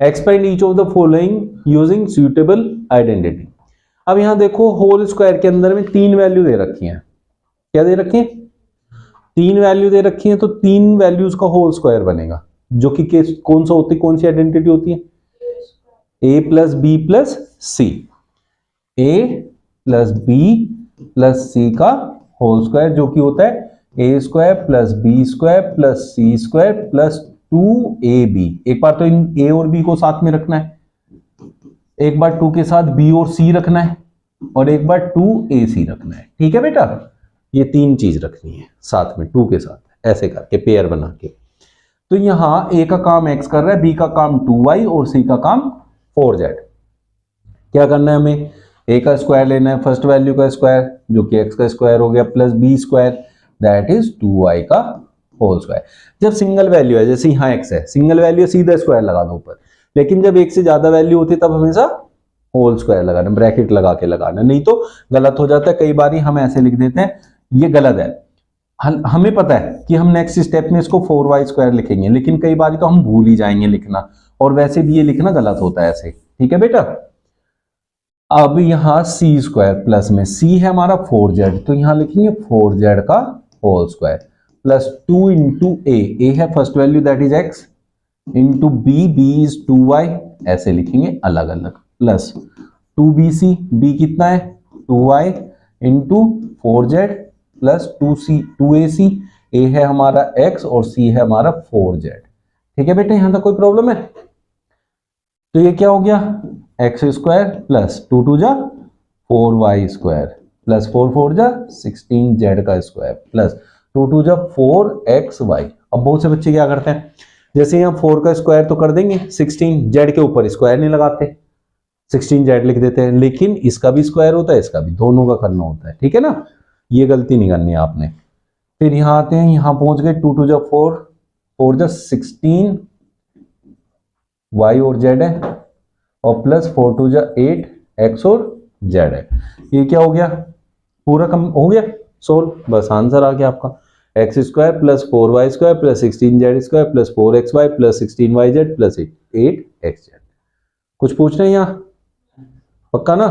Expand each of the following using suitable identity. अब यहां देखो होल स्क्वायर के अंदर में 3 वैल्यू दे रखी हैं। क्या दे रखी है? 3 वैल्यू दे रखी है, तो 3 वैल्यूज का होल स्क्वायर बनेगा, जो कि कौन सा होती है, कौन सी आइडेंटिटी होती है? a plus B plus C, A plus B plus C का होल स्क्वायर, जो कि होता है A square plus B square plus C square plus 2ab। एक बार तो इन a और b को साथ में रखना है, एक बार 2 के साथ b और c रखना है, और एक बार 2ac रखना है। ठीक है बेटा, ये 3 चीज रखनी है साथ में 2 के साथ, ऐसे करके पेयर बना के। तो यहां a का काम x कर रहा है, b का काम 2y और c का काम 4z। क्या करना है हमें? a का स्क्वायर लेना है, फर्स्ट वैल्यू का स्क्वायर जो कि x का स्क्वायर हो गया, plus b square that is 2y का होल स्क्वायर। जब सिंगल वैल्यू है, जैसे यहाँ x है, सिंगल वैल्यू सीधा स्क्वायर लगा दो ऊपर, लेकिन जब एक से ज्यादा वैल्यू होती है तब हमेशा होल स्क्वायर लगाना, ब्रैकेट लगा के लगाना, नहीं तो गलत हो जाता है। कई बार हम ऐसे लिख देते हैं, ये गलत है। हमें पता है कि हम नेक्स्ट स्टेप में इसको 4y स्क्वायर लिखेंगे, लेकिन कई बार तो हम भूल ही जाएंगे लिखना, और वैसे भी ये लिखना गलत होता है ऐसे। ठीक है बेटा, अब यहां c स्क्वायर प्लस में c है हमारा 4z, तो यहां लिखेंगे 4z का whole square plus 2 into a है first value that is x, into b is 2y, ऐसे लिखेंगे अलग अलग, प्लस 2bc, b कितना है 2y into 4z plus 2ac, a है हमारा x और c है हमारा 4z। ठीक है बेटा, यहां तक कोई प्रॉब्लम है? तो ये क्या हो गया, एक्स स्क्वायर प्लस 2 2 जा 4y स्क्वायर प्लस 4 4 जा 16z का स्क्वायर प्लस 2 2 जा 4xy। अब बहुत से बच्चे क्या करते हैं, जैसे यहाँ 4 का स्क्वायर तो कर देंगे, 16z के ऊपर स्क्वायर नहीं लगाते, 16z लिख देते हैं, लेकिन इसका भी स्क्वायर होता है, इसका भी, दोनों का करना होता है। ठीक है ना, ये गलती नहीं करनी है आपने। फिर यहाँ आते हैं, यहाँ पहुंच गए 2 2 जा 4 4 जा 16 y और z है, और प्लस 4 2 जा 8 x और z है। ये क्या हो गया, पूरा कम हो गया सोल्व, बस आंसर आ गया आपका, x square plus 4y square plus 16z square plus 4xy plus 16yz plus 8xz। कुछ पूछ रहे हैं यहाँ? पक्का ना?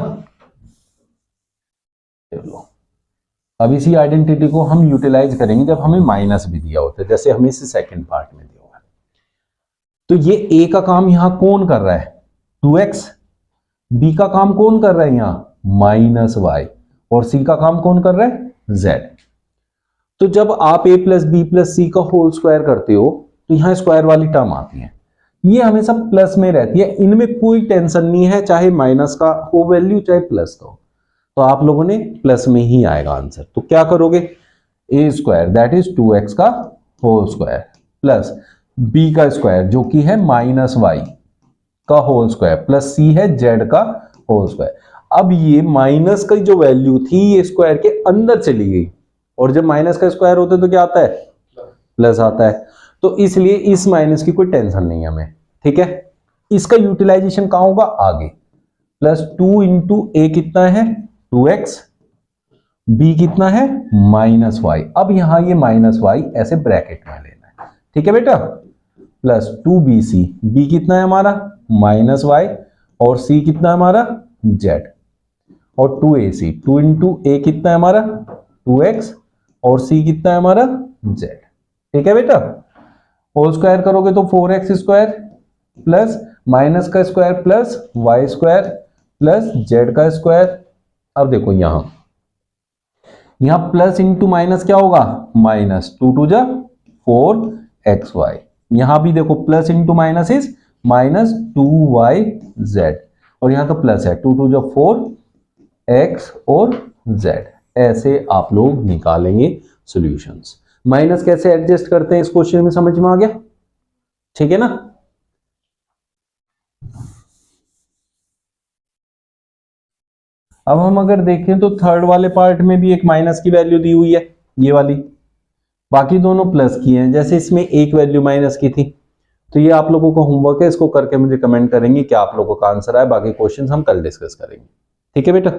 चलो, अब इसी आइडेंटिटी को हम यूटिलाइज करेंगे जब हमें माइनस भी दिया होता है, जैसे हमें इसे सेकंड पार्ट में दिया हुआ है। तो ये a का काम यहां कौन कर रहा है, 2x, b का काम कौन कर रहा है यहां माइनस y, और c का काम कौन कर रहा है z। तो जब आप a plus B plus C का होल स्क्वायर करते हो तो यहां स्क्वायर वाली टर्म आती है, ये हमेशा प्लस में रहती है, इनमें कोई टेंशन नहीं है, चाहे माइनस का हो वैल्यू चाहे प्लस का हो, तो आप लोगों ने प्लस में ही आएगा आंसर। तो क्या करोगे, a square that is 2x का होल स्क्वायर प्लस b का स्क्वायर जो कि है माइनस y का होल स्क्वायर प्लस c है z का होल स्क्वायर। अब ये माइनस की जो वैल्यू थी ये स्क्वायर के अंदर चली गई, और जब माइनस का स्क्वायर होता है तो क्या आता है, प्लस आता है, तो इसलिए इस माइनस की कोई टेंशन नहीं है हमें। ठीक है, इसका यूटिलाइजेशन कहां होगा, आगे, प्लस 2 इंटू ए कितना है 2x, b कितना है माइनस y। अब यहां ये माइनस y ऐसे ब्रैकेट में लेना है। ठीक है बेटा, प्लस 2bc, b कितना है हमारा माइनस y, और c कितना है हमारा z, और 2ac, 2 इंटू ए कितना है हमारा 2x, और c कितना है हमारा z। ठीक है बेटा, होल स्क्वायर करोगे तो 4x स्क्वायर प्लस माइनस का square plus y square plus z का स्क्वायर। अब देखो यहां प्लस इंटू माइनस क्या होगा, माइनस 2 2 जा 4xy, यहां भी देखो plus into minus is minus 2yz, और यहां तो प्लस है 2 2 जा 4x और z। ऐसे आप लोग निकालेंगे सॉल्यूशंस। माइनस कैसे एडजस्ट करते हैं इस क्वेश्चन में, समझ में आ गया? ठीक है ना। अब हम अगर देखें तो थर्ड वाले पार्ट में भी एक माइनस की वैल्यू दी हुई है, ये वाली, बाकी दोनों प्लस की हैं। जैसे इसमें एक वैल्यू माइनस की थी, तो ये आप लोगों का होमवर्क है, इसको करके मुझे कमेंट करेंगे क्या आप लोगों का आंसर आया। बाकी क्वेश्चंस हम कल डिस्कस करेंगे। ठीक है बेटा।